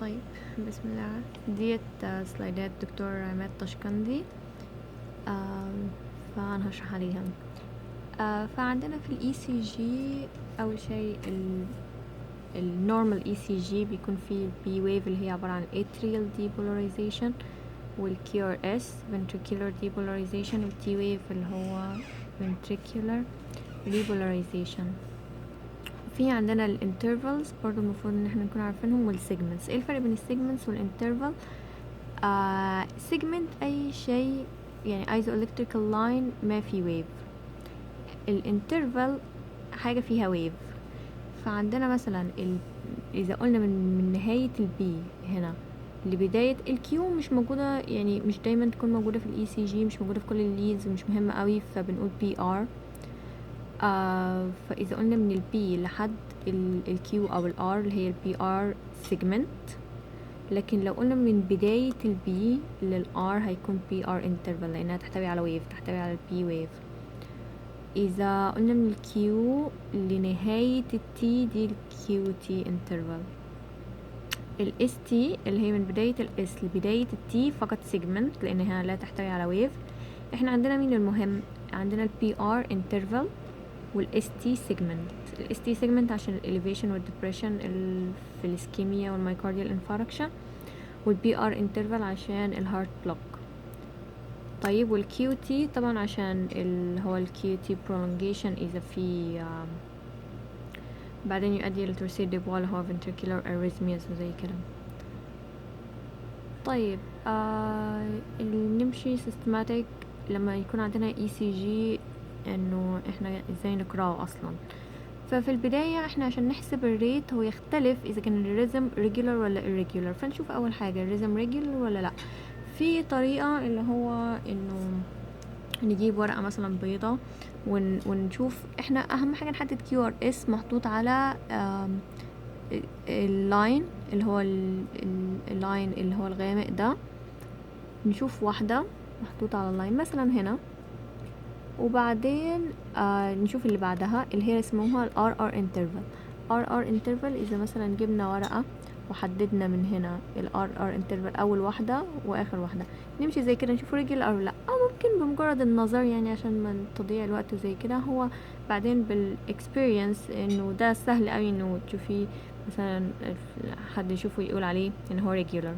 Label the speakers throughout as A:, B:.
A: طيب، بسم الله. ديت سلايدات دكتور عماد طشقندي. فأنا هشرح عليها. فعندنا في الاي سي جي أول شيء النورمال اي سي جي بيكون فيه البي ويف اللي هي عبارة عن atrial depolarization، والكي ار اس ventricular depolarization، والتي ويف اللي هو ventricular repolarization. في عندنا الانترفالز برضو المفروض ان احنا نكون عارفينهم، والسيجمنتس. ايه الفرق بين السيجمنتس والانترفال؟ سيجمنت اي شيء يعني ايزو الكتريكال لاين ما في ويف. الانترفال حاجه فيها ويف. فعندنا مثلا اذا قلنا من نهايه البي هنا لبدايه الكيو مش موجوده، يعني مش دايما تكون موجوده في الاي سي جي، مش موجوده في كل الليدز، مش مهمه قوي، فبنقول بي ار. فاذا قلنا من البي لحد الكيو او الار اللي هي البي ار سيجمنت. لكن لو قلنا من بداية البي للار هيكون بي ار انترفال، لانها تحتوي على ويف، تحتوي على البي ويف. اذا قلنا من الكيو لنهاية التي دي الكيو تي انترفال. الاس تي اللي هي من بداية الاس لبداية التي فقط سيجمنت لانها لا تحتوي على ويف. احنا عندنا مين المهم؟ عندنا البي ار انترفال والاس تي سيجمنت. الاس تي سيجمنت عشان الاليفيشن والدبريشن في الاسكيميا والمايكارديال انفاركشن، والبي ار انترفال عشان الهارت بلوك. طيب والكيو تي طبعا عشان هو الكيو تي prolongation اذا في بعدين يؤدي الى ترسيد دي بول هو ventricular arrhythmias وزي كده. طيب نمشي systematic لما يكون عندنا اي سي جي، انه احنا ازاي نقراه اصلا. ففي البداية احنا عشان نحسب الريت هو يختلف اذا كان الريزم regular ولا irregular. فنشوف اول حاجة الريزم regular ولا لا. في طريقة اللي هو انه نجيب ورقة مثلا بيضة ونشوف احنا اهم حاجة نحدد كيو ار اس محطوط على اللاين اللي هو اللاين اللي هو الغامق ده. نشوف واحدة محطوطة على اللاين مثلا هنا، وبعدين نشوف اللي بعدها اللي هي اسمها ال RR interval. RR interval إذا مثلا جبنا ورقة وحددنا من هنا ال RR interval أول واحدة وآخر واحدة، نمشي زي كده نشوف رجل أو لأ، أو ممكن بمجرد النظر يعني عشان ما تضيع الوقت زي كده. هو بعدين بالإكسبيرينس إنه ده سهل أوي إنه تشوفيه مثلا حد يشوفه يقول عليه إن هو regular،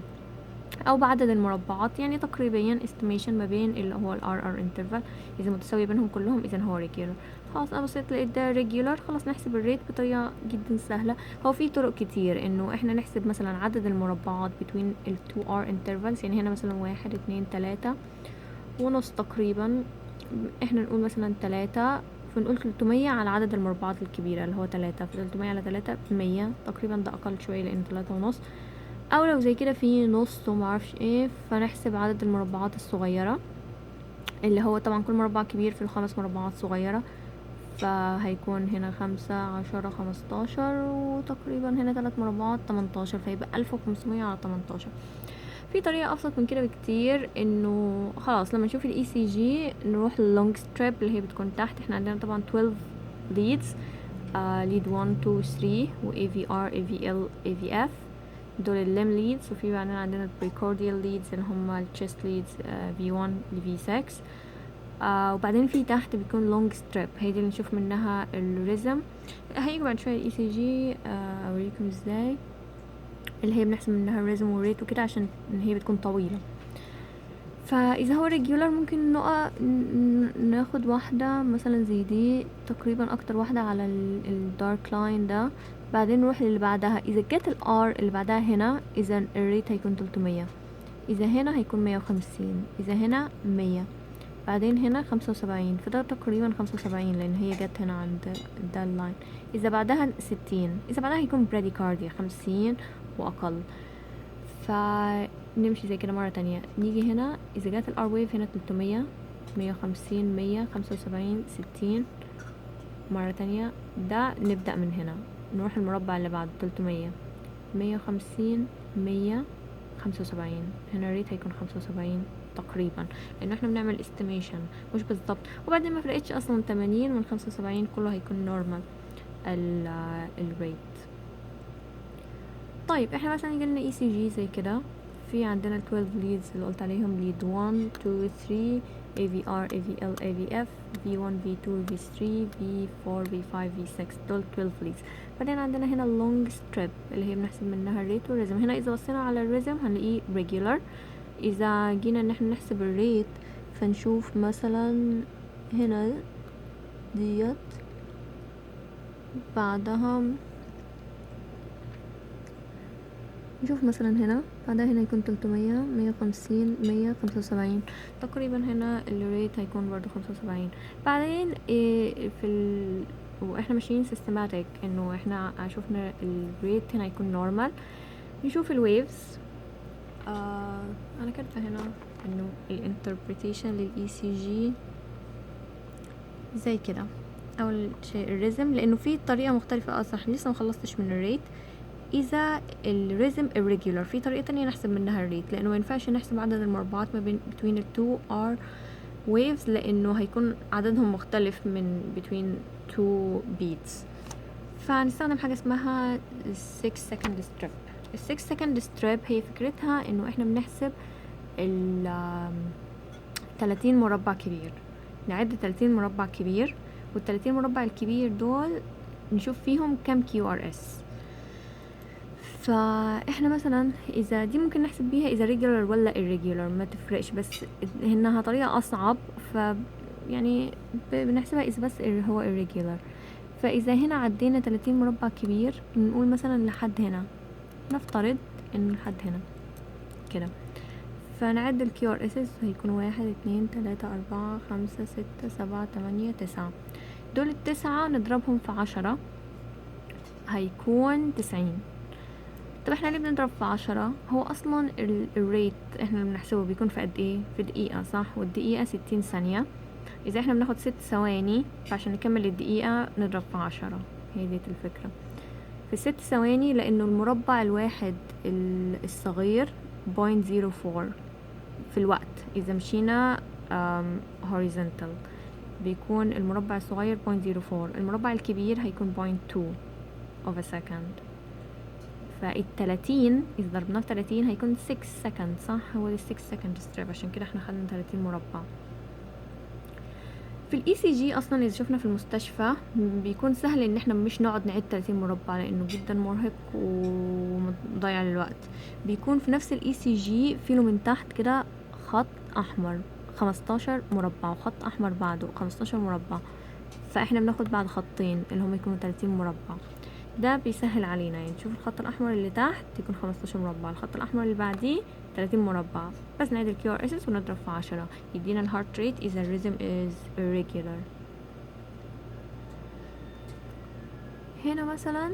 A: او بعدد المربعات يعني تقريبا estimation ما بين اللي هو ال RR interval. اذا متساوي بينهم كلهم اذا هو regular. خلاص انا بصيت لقيت ده regular، خلاص نحسب الريت بطريقة جدا سهلة. هو في طرق كتير انه احنا نحسب مثلا عدد المربعات between ال 2R intervals، يعني هنا مثلا 1 2 3 ونص تقريبا، احنا نقول مثلا 3، فنقول 300 على عدد المربعات الكبيرة اللي هو 3، ف 300 على 3 100 تقريبا، ده اقل شوية لان 3 ونص. او لو زي كده في نص ومعرفش ايه، فنحسب عدد المربعات الصغيرة اللي هو طبعا كل مربع كبير في 5 مربعات صغيرة، فهيكون هنا 5 10 15 وتقريبا هنا 3 مربعات 18، فيبقى 1500 على 18. في طريقة ابسط من كده بكتير، انه خلاص لما نشوف الاي سي جي نروح للونج ستريب اللي هي بتكون تحت. احنا عندنا طبعا 12 leads، lead 1 2 3 و AVR AVL AVF دول الليم ليدز. وفي بعدين عندنا البريكارديال ليدز اللي هم التشست ليدز V1 ل V6. وبعدين في تحت بيكون لونج ستريب، هي دي اللي نشوف منها الريزم. هيجي بعد شوية الاي سي جي اوريكم ازاي اللي هي بنحسب منها الريزم والريت وكده عشان هي بتكون طويلة. فاذا هو ريجولار ممكن ناخد واحدة مثلا زي دي تقريبا اكتر واحدة على الدارك لاين ده، بعدين نروح للي بعدها. اذا جت الار اللي بعدها هنا اذا الريت هيكون 300، اذا هنا هيكون 150، اذا هنا 100، بعدين هنا 75، فده تقريبا 75 لان هي جت هنا عند ده اللاين. اذا بعدها 60، اذا بعدها هيكون براديكارديا 50 واقل. فنمشي زي كده مرة تانية، نيجي هنا اذا جت الار ويف هنا 300 150 100 75 60 مرة تانية. ده نبدأ من هنا نروح المربع اللي بعده 300 150 100 75، هنا الريت هيكون 75 تقريبا لانه احنا بنعمل استيميشن مش بالظبط. وبعدين ما فرقتش اصلا 80 من 75 كله هيكون نورمال الريت. طيب احنا مثلا يجيلنا اي سي جي زي كده، في عندنا 12 leads اللي قلت عليهم lead 1 2 3 AVR AVL AVF V1 V2 V3 V4 V5 V6 دول 12 leads. بعدين عندنا هنا long strip اللي هي بنحسب منها الريت والريزم. هنا اذا بصينا على الريزم هنلاقيه regular. اذا جينا ان احنا نحسب الريت فنشوف مثلا هنا ديت بعدها نشوف مثلا هنا بعدها هنا يكون 300 150 175 تقريبا. هنا الريت هيكون برضو 75. بعدين واحنا ماشيين سيستماتيك انه احنا شوفنا الريت هنا يكون نورمال. نشوف الويفز. انا كاتبه هنا انه الانتربريتيشن للاي سي جي زي كده. اول شيء الريزم، لانه في طريقه مختلفه اصلا لسه ما خلصتش من الريت. اذا الريزم irregular في طريقه تانية نحسب منها الريت، لانه ما ينفعش نحسب عدد المربعات ما بين between the two R waves، لانه هيكون عددهم مختلف من between two beats. فنستخدم حاجه اسمها 6 second strip. ال 6 second strip هي فكرتها انه احنا بنحسب ال 30 مربع كبير، نعد 30 مربع كبير، وال 30 مربع الكبير دول نشوف فيهم كم QRS. فاحنا مثلا اذا دي ممكن نحسب بيها اذا regular ولا irregular ما تفرقش، بس انها طريقة اصعب يعني بنحسبها اذا بس هو irregular. فاذا هنا عدينا 30 مربع كبير نقول مثلا لحد هنا، نفترض انه لحد هنا كده، فنعد ال QRS هيكون 1 2 3 4 5 6 7 8 9. دول التسعة نضربهم في 10 هيكون 90. طب احنا ليه بنضرب في 10؟ هو اصلا الريت احنا بنحسبه بيكون في قد ايه؟ في دقيقة صح؟ والدقيقة 60 ثانية. اذا احنا بناخد 6 ثواني فعشان نكمل الدقيقة نضرب في 10. هي دي الفكرة في 6 ثواني، لانه المربع الواحد الصغير 0.04 في الوقت. اذا مشينا horizontal بيكون المربع الصغير 0.04، المربع الكبير هيكون 0.2 of a second. فال30 إذا ضربناه في 30 هيكون 6 second صح؟ هو 6 second strip، عشان كده احنا خدنا 30 مربع. في الاي سي جي اصلا اذا شفنا في المستشفى بيكون سهل ان احنا مش نقعد نعد 30 مربع لانه جدا مرهق ومضيع للوقت. بيكون في نفس الاي سي جي فيه من تحت كده خط احمر 15 مربع وخط احمر بعده 15 مربع، فاحنا بناخد بعد خطين اللي هم يكونوا 30 مربع. ده بيسهل علينا، يعني نشوف الخط الاحمر اللي تحت يكون 15 مربع، الخط الاحمر اللي بعديه 30 مربع، بس نعيد الكيو ار اس ونضرب في 10 يدينا الهارت ريت اذا الريزم از irregular. هنا مثلا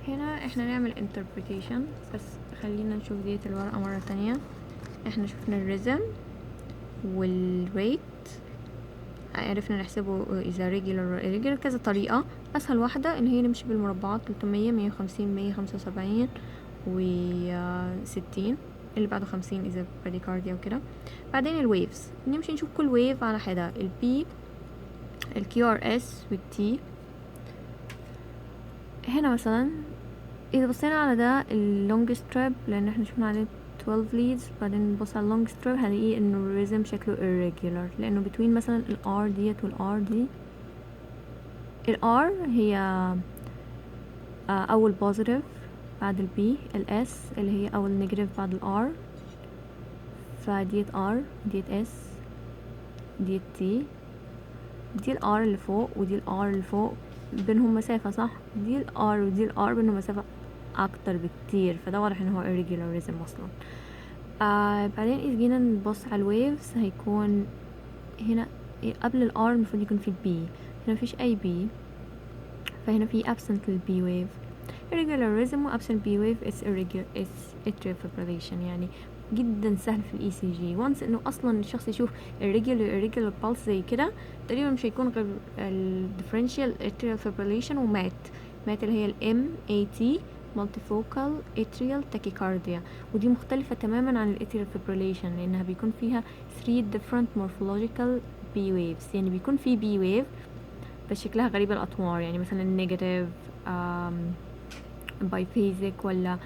A: هنا احنا نعمل interpretation، بس خلينا نشوف ديت الورقة مرة تانية. احنا شفنا الريزم والريت، عرفنا نحسبه اذا regular و irregular كذا طريقة. اسهل واحدة ان هي نمشي بالمربعات 300 150 175 و 60 اللي بعده 50 اذا براديكارديا وكده. بعدين الويفز نمشي نشوف كل ويف على حدة، البي الكيو ار اس والتي. هنا مثلا اذا بصينا على ده اللونج ستريب لان احنا شفنا عليه 12 leads، بعدين نبص على اللونج ستريب هنلاقيه انه الريزم شكله irregular لانه between مثلا الار ديت والار دي. الار هي اول بوزيتيف بعد البي، الاس اللي هي اول نيجاتيف بعد الار، فديت ار ديت اس ديت تي، دي الار اللي فوق ودي الار اللي فوق بينهم مسافة صح، دي الار ودي الار بينهم مسافة اكتر بكتير، فده واضح ان هو irregular rhythm اصلا. بعدين اذا جينا نبص على الويفز هيكون هنا قبل الار المفروض يكون في البي، هنا مفيش اي بي، فهنا في absent للبي ويف. irregular rhythm و absent B wave it's irregular it's atrial fibrillation. يعني جدا سهل في الاي سي جي، وانس انه اصلا الشخص يشوف irregular pulse زي كده تقريبا مش هيكون غير ال differential atrial fibrillation ومات اللي هي ال MAT multifocal atrial tachycardia، ودي مختلفة تماما عن ال atrial fibrillation لانها بيكون فيها 3 different morphological B waves. يعني بيكون في B wave بس شكلها غريب الأطوار، يعني مثلا negative بايفيزيك ولا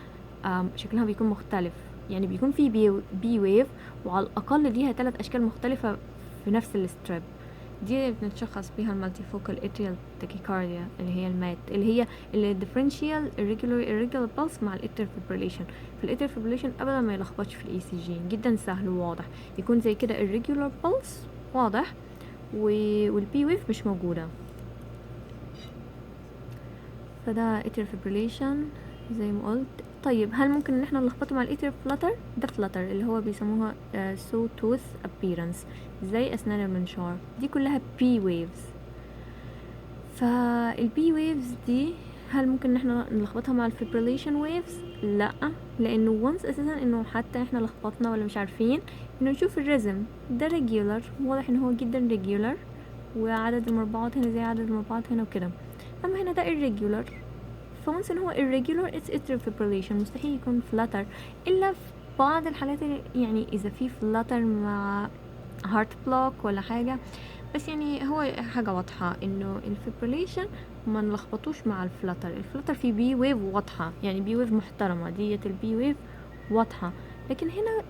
A: شكلها بيكون مختلف، يعني بيكون في بي ويف وعلى الأقل ليها 3 أشكال مختلفة في نفس الستريب. دي بنتشخص بيها المالتيفوكال اتريال تاكيكارديا اللي هي المات، اللي هي الديفرنشيال irregular pulse مع الاتريال فيبريليشن. في الاتريال فيبريليشن ابدا ما يلخبطش في الاي سي جي، جدا سهل وواضح، يكون زي كده irregular pulse واضح والبي ويف مش موجوده. فده اتريال فيبريليشن زي ما قلت. طيب هل ممكن ان احنا نلخبطه مع الاتريال فلاتر؟ ده فلاتر اللي هو بيسموها سو توث ابيرنس، زي اسنان المنشار، دي كلها بي ويفز. فالبي ويفز دي هل ممكن ان احنا نلخبطها مع الفيبريليشن ويفز؟ لا، لانه وانس اساسا انه حتى احنا لخبطنا ولا مش عارفين انه نشوف الريزم ده ريجولار، واضح ان هو جدا ريجولار، وعدد المربعات هنا زي عدد المربعات هنا وكده. اما هنا ده irregular، فونس ان هو irregular it's atrial fibrillation، مستحيل يكون flutter الا في بعض الحالات، يعني اذا في flutter مع heart block ولا حاجة. بس يعني هو حاجة واضحة انه الفيبريليشن ما نلخبطوش مع الفلاتر. الفلاتر فيه بي ويف واضحة، يعني بي ويف محترمة، ديت البي ويف واضحة، لكن هنا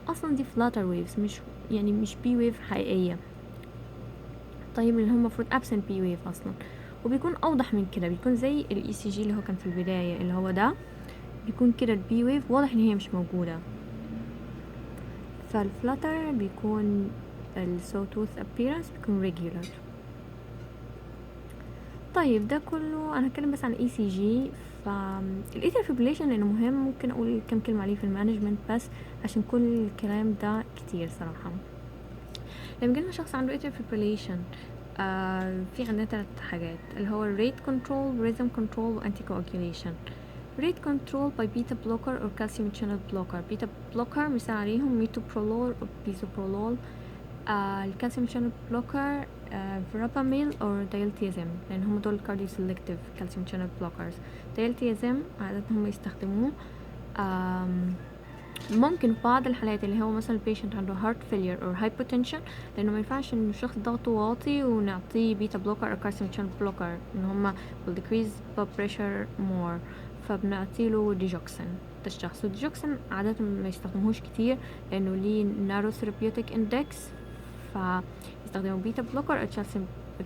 A: اصلا دي فلاتر ويفز، مش بي ويف حقيقية. طيب اللي هم المفروض absent بي ويف اصلا، وبيكون اوضح من كده، بيكون زي الاي سي جي اللي هو كان في البداية اللي هو ده، بيكون كده البي ويف واضح ان هي مش موجودة. فالفلاتر بيكون الsawtooth appearance بيكون regular. طيب ده كله انا هتكلم بس عن اي سي جي. فالاتريال فيبريليشن لانه مهم، ممكن اقول كم كلمه عليه في المانجمنت بس عشان كل الكلام ده كتير صراحه. لما جينا شخص عنده اتريال فيبريليشن في عندنا 3 حاجات اللي هو الريت كنترول وريزم كنترول وانتي كواجوليشن. ريت كنترول باي بيتا بلوكر او كالسيوم شانل بلوكر. بيتا بلوكر مثال عليهم ميتوبرولول او بيزوبرولول. الكالسيوم شانل بلوكر فيراباميل او دايلتيازيم، لان هم دول كارديو سيلكتيف كالسيوم شانل بلوكرز. دايلتيازيم عادة هم يستخدموه ممكن في بعض الحالات اللي هو مثلا البيشنت عنده هارت فيلير او هايبوتنشن، لانه ما ينفعش ان الشخص ضغطه واطي ونعطيه بيتا بلوكر او كالسيوم شانل بلوكر، ان هم will decrease blood pressure more، فبنعطيله ديجوكسين. ده الشخص والديجوكسين عادة ما يستخدموهوش كتير لانه ليه نارو ثيرابيوتيك اندكس، فيستخدموا بيتا بلوكر او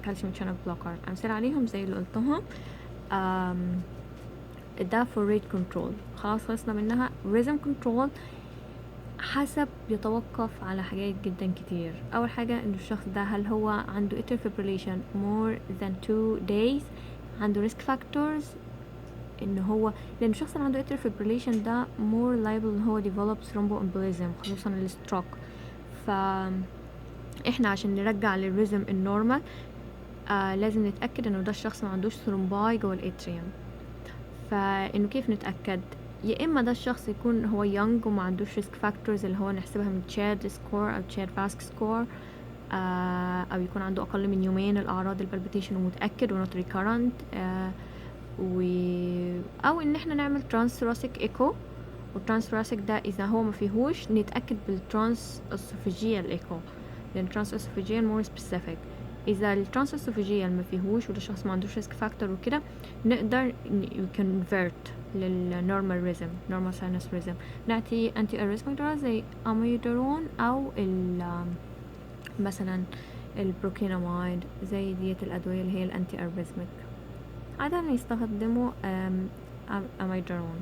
A: كالسيوم شانل بلوكر. امثله عليهم زي اللي قلتهم. ده for rate control. خلاص خلصنا منها. rhythm control حسب يتوقف على حاجات جدا كتير. اول حاجة ان الشخص ده هل هو عنده atrial fibrillation more than 2 days، عنده risk factors ان هو، لان الشخص اللي عنده atrial fibrillation ده more liable ان هو develop thromboembolism خصوصا الستروك. احنا عشان نرجع للريزم النورمال لازم نتأكد انه ده الشخص ما عندوش ثرومباي جوه الاتريوم. فانه كيف نتأكد؟ يا اما ده الشخص يكون هو يونج وما عندوش ريسك فاكتورز اللي هو نحسبها من تشاد سكور او تشاد فاسك سكور، او يكون عنده اقل من يومين الاعراض البالبيتيشن ومتأكد ونوت ريكارنت، او ان احنا نعمل ترانس ثوراسيك ايكو. والترانس ثوراسيك ده اذا هو ما فيهوش نتأكد بالترانس اسوفيجيال ايكو، لان الترانس اسوفيجيال مور سبيسيفيك. اذا الترانس اسوفيجيال ما فيهوش وده الشخص ما عندوش ريسك فاكتور وكده، نقدر convert للنورمال ريزم، نورمال ساينس ريزم، نعطي انتي اريزميك دراج زي اميودرون او مثلا البروكينامايد، زي ديت الادويه اللي هي الانتي اريزميك. عادة يستخدموا اميودرون.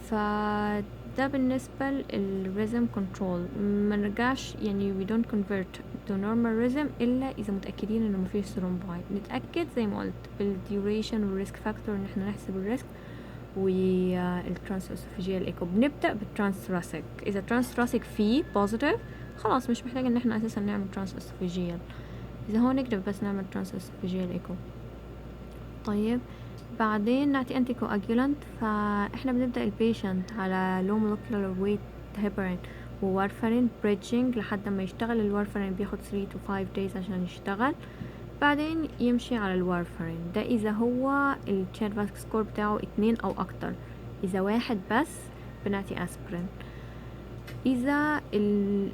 A: فده بالنسبة للريزم كنترول. ما نرجعش يعني we don't convert to normal rhythm إلا إذا متأكدين إنه مفيش ثرومباي. نتأكد زي ما قلت بالديوريشن والريسك فاكتور إن احنا نحسب الريسك والترانس اسوفيجيال ايكو. بنبدأ بالترانس ثوراسيك. إذا ترانس ثوراسيك فيه بوزيتيف خلاص مش محتاج إن احنا أساسا نعمل ترانس اسوفيجيال، إذا هو نيجاتيف بس نعمل ترانس اسوفيجيال ايكو. طيب بعدين نعطي انتي كواجولانت. فاحنا بنبدأ البيشنت على low molecular weight heparin ووارفرين بريدجينج لحد ما يشتغل. الوارفرين بياخد 3 to 5 days عشان يشتغل، بعدين يمشي على الوارفرين. ده اذا هو التشاد فاسك سكور بتاعه 2 او اكتر. اذا 1 بس بنعطي اسبرين. اذا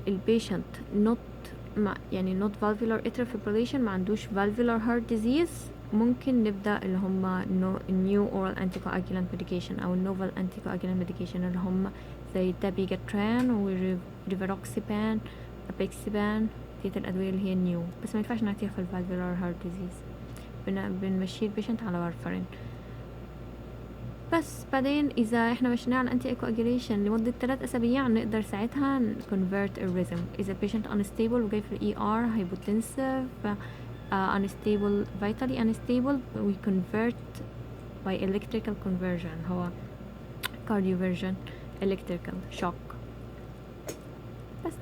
A: البيشنت not valvular atrial fibrillation، ما عندوش valvular heart disease، ممكن نبدأ اللي هم new oral anticoagulant medication أو novel anticoagulant medication اللي هم زي dabigatran و rivaroxaban apixaban. ديت الأدوية اللي هي نيو، بس ما ينفعش نعطيها في الفالفولار هارت ديزيز، بنمشي البيشنت على وارفرين بس. بعدين إذا إحنا مشينا على anti coagulation لمدة 3 أسابيع نقدر ساعتها convert الريزم. إذا patient unstable وجاي في ال ER hypotensive unstable vitally unstable we convert by electrical conversion، هو cardioversion electrical shock. بس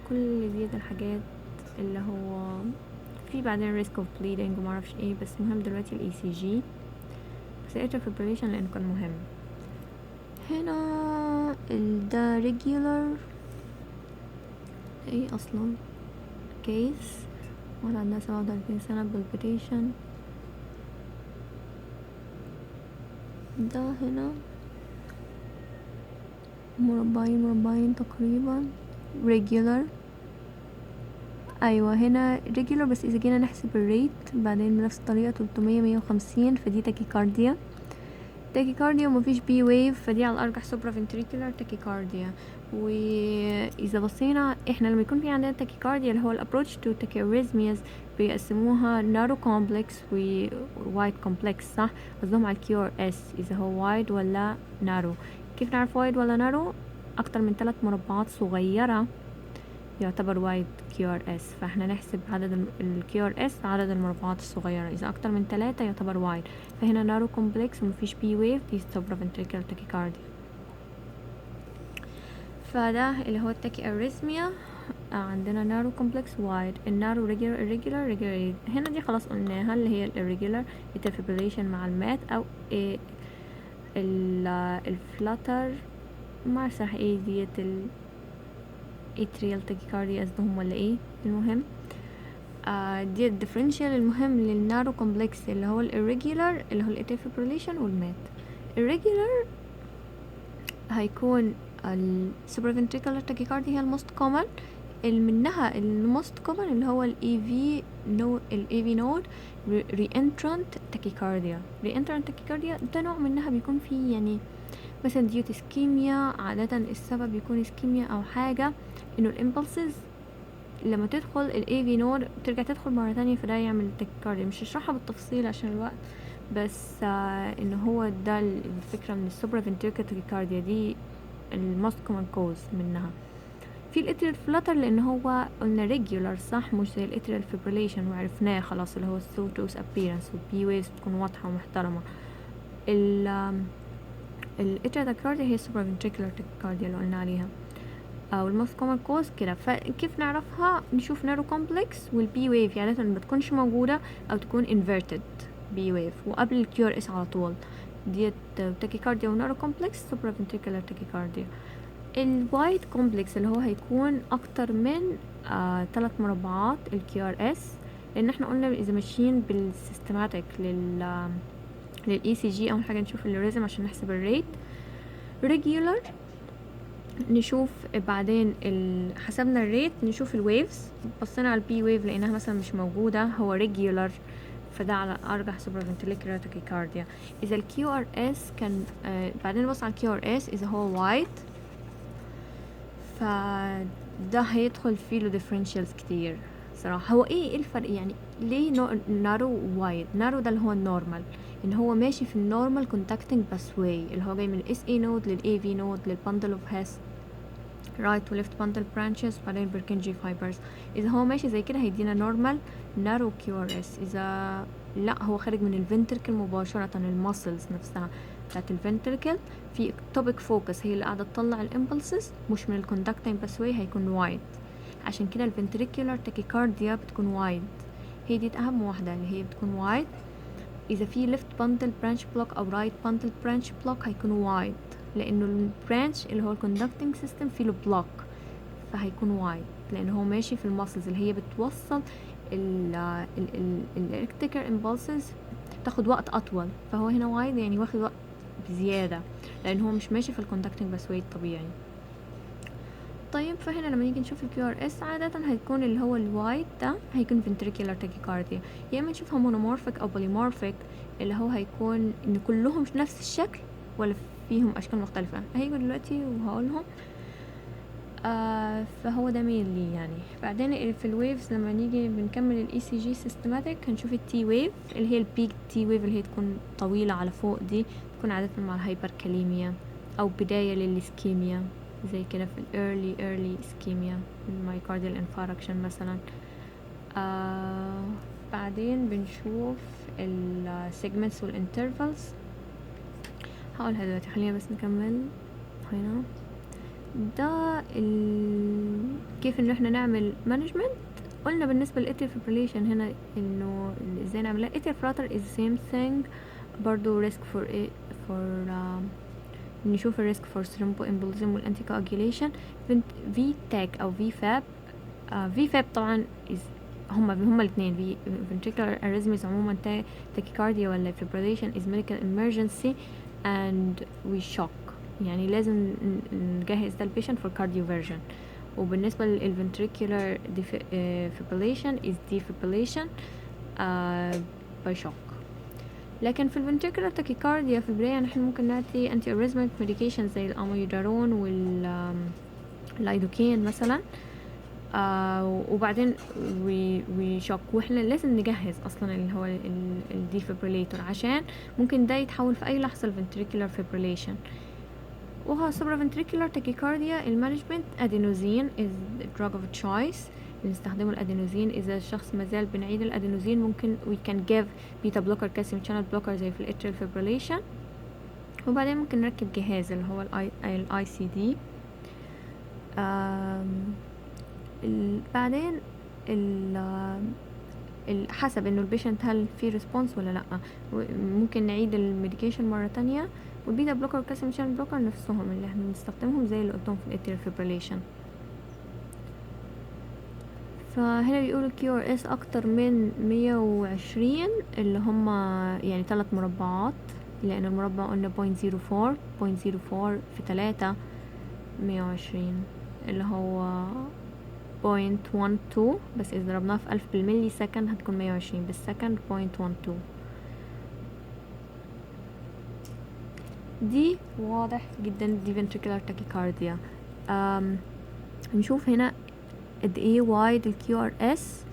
A: كل دي الحاجات اللي هو في بعدين risk of bleeding ومعرفش ايه، بس مهم دلوقتي ال ECG بس atrial fibrillation لأنه كان مهم. هنا ده regular ايه اصلا case، واحدة عندها 37 سنة palpitation. ده هنا مربعين تقريبا regular. ايوه هنا regular، بس اذا جينا نحسب الريت بعدين بنفس الطريقة 300 150 فدي تاكيكارديا ومفيش بي ويف فدي على الارجح supraventricular تاكيكارديا. واذا بصينا احنا لما يكون في عندنا تاكيكارديا اللي هو الابروتش تو تاكيوريزمياز بيقسموها نارو كومبلكس ووايد كومبلكس، صح؟ قصدهم على الكيو ار اس اذا هو وايد ولا نارو. كيف نعرف وايد ولا نارو؟ اكتر من 3 مربعات صغيرة يعتبر وايد كيو ار اس، فاحنا نحسب عدد الكيو ار اس عدد المربعات الصغيرة، اذا اكتر من 3 يعتبر وايد. فهنا نارو كومبلكس ومفيش بي ويف دي supraventricular tachycardia. فده اللي هو التاكي اريثميا. عندنا نارو كومبلكس وايد، النارو ريجولار irregular. هنا دي خلاص قلناها اللي هي الirregular fibrillation مع المات او إيه الفلاتر ما صح ايه ديت atrial tachycardia قصدهم ولا ايه. المهم دي الديفرنشال المهم للنارو كومبلكس اللي هو الirregular اللي هو atrial fibrillation والمات. irregular هيكون supraventricular tachycardia هي الموست common، منها الموست common اللي هو ال AV node reentrant tachycardia ده نوع منها بيكون فيه يعني مثلا ديوت اسكيميا، عادة السبب يكون اسكيميا او حاجة انه الامبلسز لما تدخل ال AV node ترجع تدخل مرة تانية فده يعمل tachycardia. مش هشرحها بالتفصيل عشان الوقت، بس انه هو ده الفكرة من supraventricular tachycardia دي الموست كومن كوز منها. في الاتريال فلاتر لان هو قلنا ريجولار صح، مش زي الاتريال فيبريليشن وعرفناه خلاص اللي هو السوتوس ابيرنس والبي ويفز تكون واضحه ومحترمه. الاتريال تاكيكارديا هي supraventricular tachycardia اللي قلنا عليها او الموست كومن كوز كده. فكيف نعرفها؟ نشوف نارو كومبلكس والبي ويف يعني ما تكونش موجوده او تكون انفيرتد بي ويف وقبل الكيو ار اس على طول. ديت تاكيكارديا ونارو كومبلكس supraventricular tachycardia. الوايد كومبلكس اللي هو هيكون اكتر من 3 مربعات الكيو ار اس، لان احنا قلنا اذا ماشيين بالسيستماتيك للاي سي جي اول حاجه نشوف الريزم عشان نحسب الريت. ريجولار نشوف بعدين حسبنا الريت نشوف الويفز، بصينا على البي ويف لقيناها مثلا مش موجوده هو ريجولار فده على ارجح supraventricular tachycardia. اذا الكيو ار اس كان بعدين نبص على الكيو ار اس اذا هو وايد فده هيدخل فيه له differentials كتير صراحة. هو ايه الفرق يعني ليه نارو وايد؟ نارو ده اللي هو النورمال ان هو ماشي في النورمال contacting pathway اللي هو جاي من ال SA node لل AV node لل bundle of Hess right و left bundle branches وبعدين Purkinje fibers. اذا هو ماشي زي كده هيدينا نورمال نارو QRS. اذا لا هو خارج من الفنتركل مباشرة الماسلز نفسها بتاعت الفنتركل في توبيك فوكس هي اللي قاعدة تطلع الامبلسز مش من الكوندكتنج باسواي هيكون وايد. عشان كده الفنتريكولار تاكيكارديا بتكون وايد، هي دي اهم واحدة اللي هي بتكون وايد. اذا في ليفت باندل برانش بلوك او رايت باندل برانش بلوك هيكون وايد لانه البرانش اللي هو الكوندكتنج سيستم فيه له بلوك فهيكون وايد لان هو ماشي في الماسلز اللي هي بتوصل الالكتريكال امبلسز تاخد وقت اطول، فهو هنا وايد يعني واخد وقت بزيادة لان هو مش ماشي في الكوندكتنج باسواي الطبيعي. طيب فهنا لما نيجي نشوف الكيو ار اس عادة هيكون اللي هو الوايت ده هيكون ventricular tachycardia، يا اما نشوفها monomorphic او polymorphic اللي هو هيكون ان كلهم نفس الشكل ولا فيهم اشكال مختلفة. هيجوا دلوقتي وهقولهم. فهو ده مين لي يعني. بعدين في الويفز لما نيجي بنكمل الاي سي جي سيستماتيك هنشوف التي ويف اللي هي البيك تي ويف اللي هي تكون طويلة على فوق، دي تكون عادة مع الهايبركاليميا او بداية للإسكيميا زي كده في early ischemia المايكارديال انفاركشن مثلا. بعدين بنشوف السيجمنتس والانترفالز هقولها دلوقتي، خلينا بس نكمل هنا. ده كيف انه احنا نعمل مانجمنت. قلنا بالنسبه للاتريال فيبريليشن هنا انه ازاي نعملها. الاتريال فلاتر is same thing برضو risk for نشوف الريسك فور ثرومبوامبوليزم والانتي كواجيوليشن. في تاك او في فاب. في فاب طبعا هما الاثنين في ventricular arrhythmias عموما tachycardia ولا fibrillation is medical emergency and we shock، يعني لازم نجهز ده البيشنت for cardioversion. وبالنسبة للventricular fibrillation is defibrillation by shock. لكن في الفنتريكولار تاكيكارديا في البداية نحن ممكن نعطي انتي اريزميك ميديكيشن زي الاميودارون واللايدوكين مثلا. وبعدين وشوك، واحنا لازم نجهز اصلا اللي هو الديفيبريليتور عشان ممكن ده يتحول في اي لحظة الفنتريكولار فيبريليشن. وهو supraventricular tachycardia المانجمنت ادينوزين is the drug of choice. بنستخدمه الادينوزين اذا الشخص مازال بنعيد الادينوزين ممكن we can give beta blocker calcium channel blocker زي في الاتريال fibrillation. وبعدين ممكن نركب جهاز اللي هو الاي سي دي. بعدين حسب انه البيشنت هل في ريسبونس ولا لا ممكن نعيد الميديكيشن مرة تانية. والبيتا بلوكر والكالسيوم شانل بلوكر نفسهم اللي احنا بنستخدمهم زي اللي قلتهم في الاتريال فيبريليشن. فهنا بيقولوا كيو ار اس اكتر من 120 اللي هم يعني 3 مربعات، لان المربع قلنا 0.04 في 3 120 اللي هو 0.12، بس اذا ضربناه في 1000 بالملي سكند هتكون 120 بالسكند 0.12. دي واضح جدا دي ventricular tachycardia. نشوف هنا قد ايه وايد الكيو ار اس.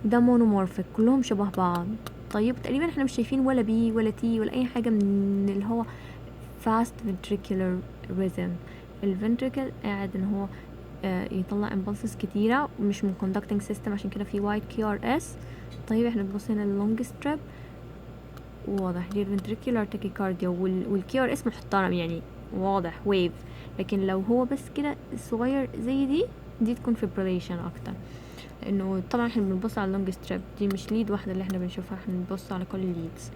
A: ده مونومورفيك كلهم شبه بعض. طيب تقريبا احنا مش شايفين ولا بي ولا تي ولا اي حاجه من اللي هو fast ventricular rhythm. الفنتريكل قاعد ان هو يطلع impulses كتيره ومش من conducting system عشان كده في وايد كيو ار اس. طيب احنا بنبص هنا للونج ستريب واضح دي الفنتريكولار تاكيكارديا والكيو ار اس محترم يعني واضح ويف. لكن لو هو بس كده صغير زي دي تكون فيبريليشن اكتر، لانه طبعا احنا بنبص على اللونج ستريب دي مش ليد واحده اللي احنا بنشوفها، احنا بنبص على كل الليدز.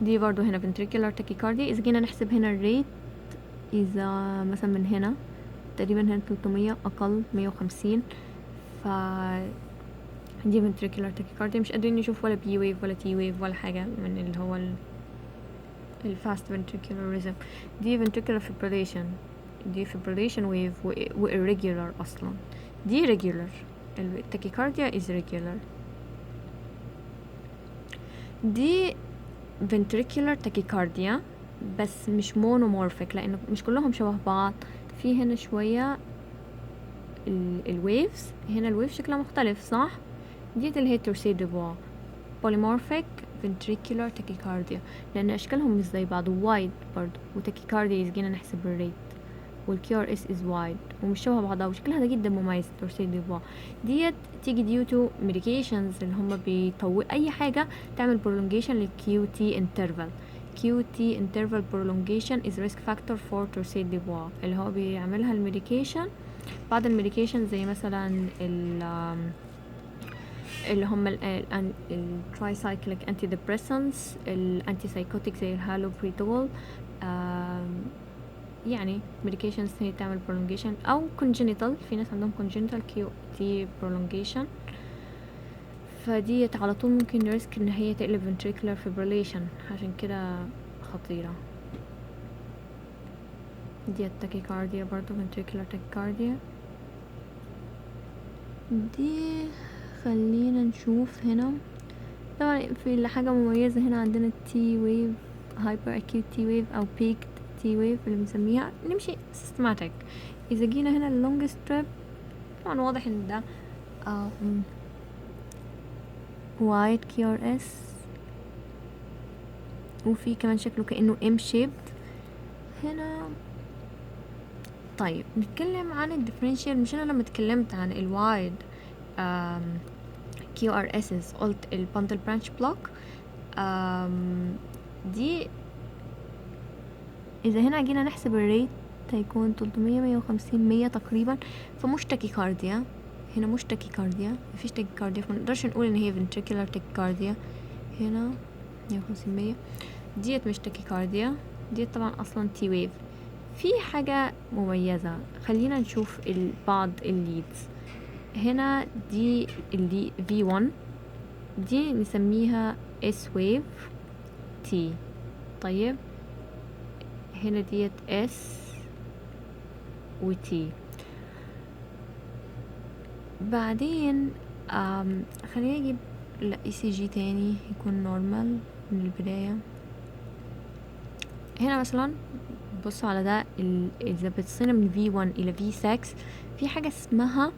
A: دي برضو هنا ventricular tachycardia. اذا جينا نحسب هنا الريت اذا مثلا من هنا تقريبا هنا 300 اقل 150 ف دي ventricular tachycardia. مش قادرين نشوف ولا بي ويف ولا تي ويف ولا حاجه من اللي هو الفاست ventricular rhythm. دي ventricular fibrillation، دي fibrillation wave و irregular اصلا. دي regular. التاكيكارديا is regular. دي ventricular tachycardia بس مش monomorphic لانه مش كلهم شبه بعض. في هنا شويه الويفز هنا الويف شكلها مختلف صح. دي اللي هي تورسي ديبوا polymorphic ventricular tachycardia لان اشكالهم مش زي بعض وايد برضو. وتاكيكارديا يجينا نحسب الريت والكيو ار اس از وايد ومش شبه بعضها وشكلها ده جدا مميز. تورسي ديبوا ديت تيجي ديو تو ميديكيشنز اللي هم بيطول اي حاجه تعمل prolongation للكيو تي interval. QT interval prolongation is risk factor for torsion de bois اللي هو بيعملها الميديكيشن. بعض الميديكيشن زي مثلا اللي هم الترايسايكليك انتي ديبريسنس، الانتي سايكوتيك زي الهالوبريدول. يعني ميديكيشنز هي تعمل prolongation او congenital. في ناس عندهم congenital QT prolongation فديت على طول ممكن ريسك ان هي تقلب ventricular fibrillation عشان كده خطيرة. دي التاكيكارديا برضو ventricular tachycardia. دي خلينا نشوف هنا طبعا في حاجة مميزة هنا عندنا التي ويف هايبر اكيوت تي ويف او بيكد تي ويف اللي بنسميها. نمشي سيستماتيك. اذا جينا هنا اللونج ستريب طبعا واضح ان ده وايد كي ار اس، وفي كمان شكله كأنه ام شيبد هنا. طيب نتكلم عن الديفرنشال. مش انا لما اتكلمت عن الوايد كيو ار اسز قلت الباندل برانش بلوك دي اذا هنا جينا نحسب الريت هيكون 300 150 100 تقريبا، فمش تاكيكارديا. هنا مش تاكيكارديا، مفيش تاكيكارديا، فمنقدرش نقول ان هي ventricular tachycardia. هنا 150 100 ديت مش تاكيكارديا، ديت طبعا اصلا تي ويف. في حاجة مميزة، خلينا نشوف بعض الليدز هنا. دي اللي V1 دي نسميها S wave T. طيب هنا ديت S و T. بعدين خلينا نجيب ECG تاني يكون نورمال من البداية. هنا مثلا بصوا على ده إذا بتصينا من V1 إلى V6 في حاجة اسمها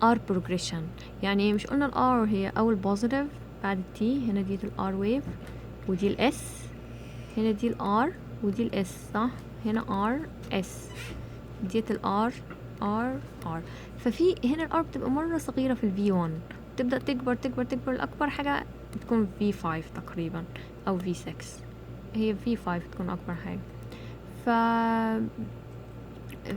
A: R progression. يعني مش قلنا ال R هي أول positive بعد ال T. هنا دي ال R wave ودي ال S. هنا دي ال R ودي ال S صح. هنا R S ديت ال R R R. ففي هنا ال R بتبقى مرة صغيرة في ال V1 تبدأ تكبر تكبر تكبر لأكبر حاجة بتكون V5 تقريبا أو V6. هي V5 تكون أكبر حاجة. ف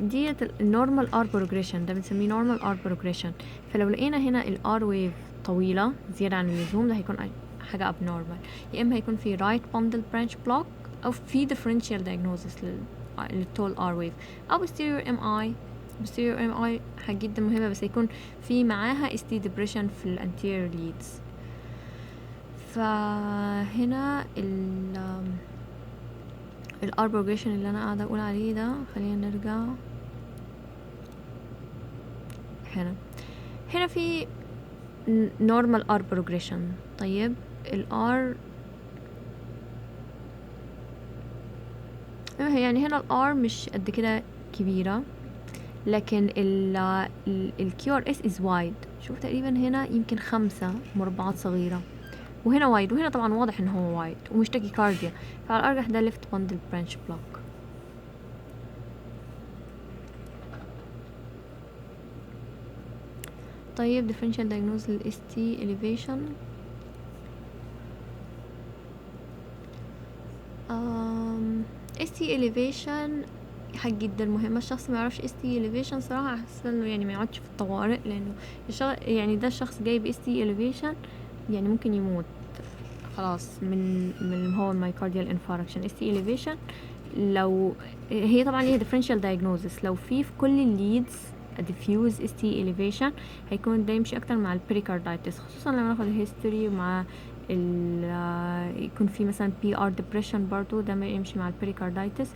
A: ديت النورمال ار بروجريشن، ده بنسميه نورمال ار بروجريشن. فلو لقينا هنا الار ويف طويله زياده عن اللزوم ده هيكون حاجه abnormal. يا اما هيكون في right bundle branch block او في differential diagnosis للتول ار ويف او posterior MI. posterior MI حاجه جدا مهمه، بس هيكون في معاها ST depression في الانتيريور leads. فهنا الار بروجريشن اللي انا قاعده اقول عليه ده، خلينا نرجع هنا في normal R progression. طيب ال R يعني هنا ال R مش قد كده كبيرة، لكن ال QRS is wide. شوف تقريبا هنا يمكن 5 مربعات صغيرة، وهنا وايد، وهنا طبعا واضح ان هو وايد ومش تاكيكارديا. فعلى الارجح ده left bundle branch block. طيب differential diagnosis لل ST elevation. ST elevation حاجة جدا مهمة. الشخص ما يعرفش ST elevation صراحة احسن انه يعني ما يقعدش في الطوارئ، لانه يعني ده الشخص جايب ST elevation يعني ممكن يموت خلاص من هو المايكارديال انفاركشن. ST elevation لو هي طبعا ليها differential diagnosis، لو في كل الليدز diffuse ST elevation هيكون ده يمشي اكتر مع البريكاردايتس، خصوصا لما ناخد الهيستوري مع يكون في مثلا PR depression برضو ده ما يمشي مع البريكاردايتس.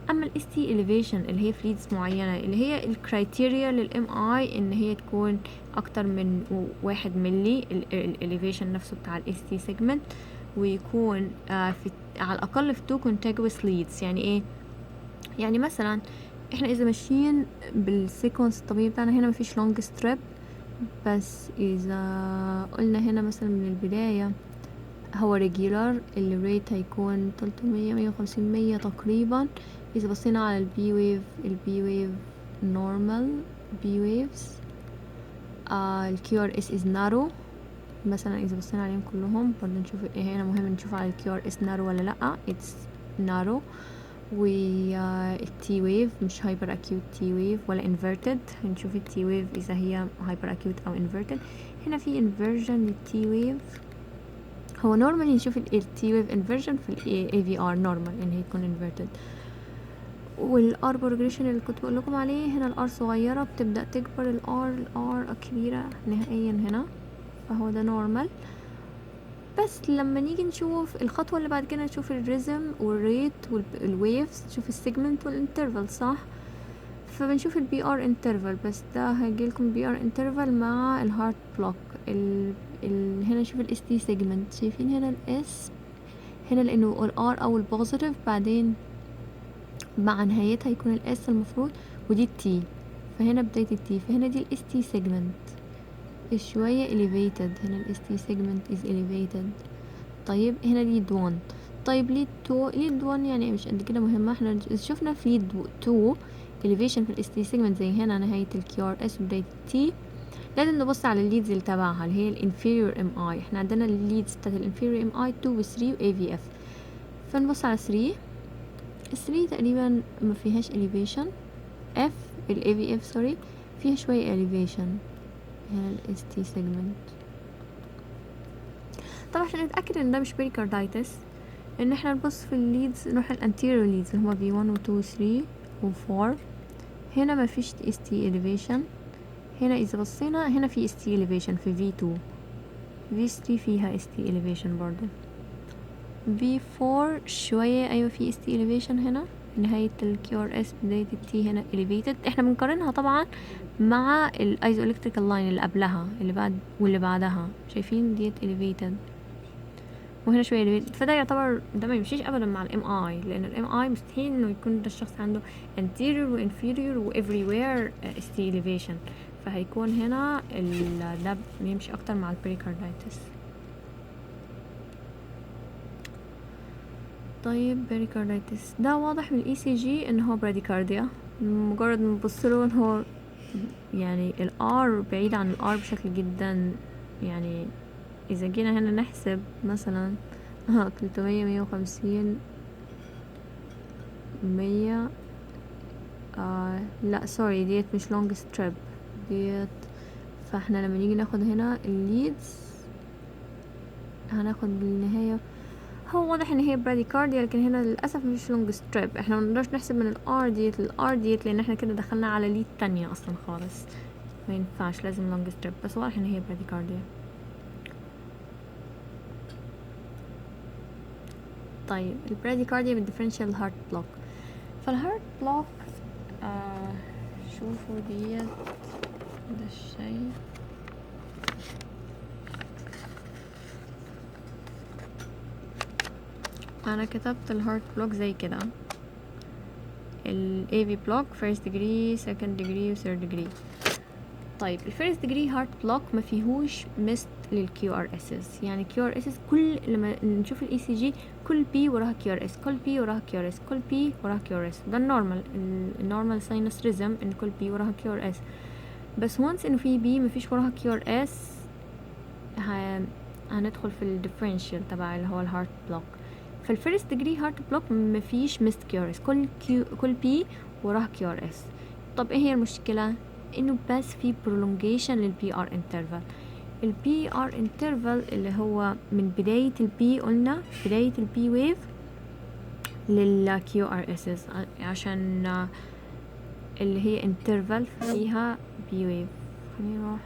A: اما ال ST elevation اللي هي في ليدز معينة اللي هي الكرايتيريا للام اي ان هي تكون اكتر من 1 ملي elevation نفسه بتاع ال ST segment، ويكون في على الاقل في 2 contiguous leads. يعني ايه؟ يعني مثلا احنا اذا ماشيين بالسيكونس الطبيعي بتاعنا هنا مفيش لونج ستريب، بس اذا قلنا هنا مثلا من البداية هو ريجولار الريت هيكون 300 150 100 تقريبا. اذا بصينا على البي ويف نورمال بي ويفز. الكيو ار اس از نارو مثلا. اذا بصينا عليهم كلهم برضه نشوف هنا مهم نشوف على الكيو ار اس نارو ولا لا. اتس نارو. والتي ويف مش هايبر اكيوت تي ويف ولا انفيرتد. هنشوف التي ويف اذا هي هايبر اكيوت او انفيرتد. هنا في انفيرجن للتي ويف. هو نورمالي نشوف التي ويف انفيرجن في الاي في ار نورمال ان هي تكون انفيرتد. والار بروجريشن اللي كنت بقول لكم عليه هنا الار صغيره بتبدا تكبر الار كبيره نهائيا هنا، فهو ده نورمال. بس لما نيجي نشوف الخطوة اللي بعد كده نشوف الريزم والريت والويفز، نشوف السيجمنت والانترفال، صح؟ فبنشوف البي ار انترفال، بس ده هيجيلكم بي ار انترفال مع الهارت بلوك. هنا نشوف الاس تي سيجمنت، شايفين هنا الاس هنا لانه الار او البوزيتيف، بعدين مع نهايتها يكون الاس المفروض، ودي التي، فهنا بداية التي، فهنا دي الاس تي سيجمنت شوية elevated، هنا الاس تي سيجمنت is elevated. طيب هنا ليد 1. طيب ليد 1 يعني مش قد كده مهمة، احنا شفنا في ليد 2 elevation في الاس تي سيجمنت زي هنا نهاية الكيو ار اس وبداية التي. لازم نبص على الليدز اللي تبعها اللي هي الانفيريور ام اي، احنا عندنا الليدز بتاعت الانفيريور ام اي 2 و 3 و اي في اف، فنبص على 3. 3 تقريبا ما فيهاش elevation، اف الاي في اف سوري فيها شوية elevation، هنا الاس تي سيجمنت. طبعا عشان نتأكد ان ده مش بريكاردايتس، ان احنا نبص في الليدز، نروح الانتيريور ليدز اللي هما V1 و 2 و 3 و 4، هنا ما فيش اس تي elevation. هنا اذا بصينا هنا في اس تي elevation في V2، V3 فيها اس تي elevation برضو، V4 شوية ايوه في اس تي elevation هنا نهاية ال QRS بداية ال T هنا elevated. احنا بنقارنها طبعا مع ال isoelectrical line اللي قبلها اللي بعد واللي بعدها، شايفين ديت elevated وهنا شوية elevated، فده يعتبر ده ما يمشيش ابدا مع الام اي، لان الام اي مستحيل انه يكون ده الشخص عنده anterior و inferior و everywhere ST elevation، فهيكون هنا ده بيمشي اكتر مع البريكاردايتس. طيب بريكاردايتس ده واضح من الاي سي جي ان هو براديكارديا، مجرد ما نبصله ان هو يعني الار بعيد عن الار بشكل جدا، يعني اذا جينا هنا نحسب مثلا 300 150 100 لا سوري ديت مش لونج ستريب ديت، فاحنا لما نيجي ناخد هنا الليدز هناخد بالنهاية هو واضح ان هي براديكارديا، لكن هنا للاسف مش لونج ستريب، احنا منقدرش نحسب من الار ديت للار ديت لان احنا كده دخلنا على ليد تانية اصلا خالص، ما ينفعش لازم لونج ستريب، بس واضح ان هي براديكارديا. طيب البراديكارديا بالديفرنشال هارت بلوك، فالهارت بلوك شوفوا ديت ده الشيء، انا كتبت الهارت بلوك زي كده ال AV block first degree second degree و third degree. طيب الفيرست degree heart block ما فيهوش مست لل QRSs، يعني QRSs كل لما نشوف ال ECG كل P وراها QRS، كل P وراها QRS، كل P وراها QRS، ده النورمال sinus rhythm ان كل P وراها QRS، بس once انه في B ما فيش وراها QRS هندخل في ال differential تبع اللي هو الهارت بلوك. فالفيرست ديجري هارت بلوك مفيش مست كيورس، كل بي وراها كيورس. طب ايه هي المشكلة؟ انه بس في prolongation للبي ار انترفال، البي ار انترفال اللي هو من بداية البي، قلنا بداية البي ويف للكيو ار اس اس، عشان اللي هي انترفال فيها بي ويف. خلينا نروح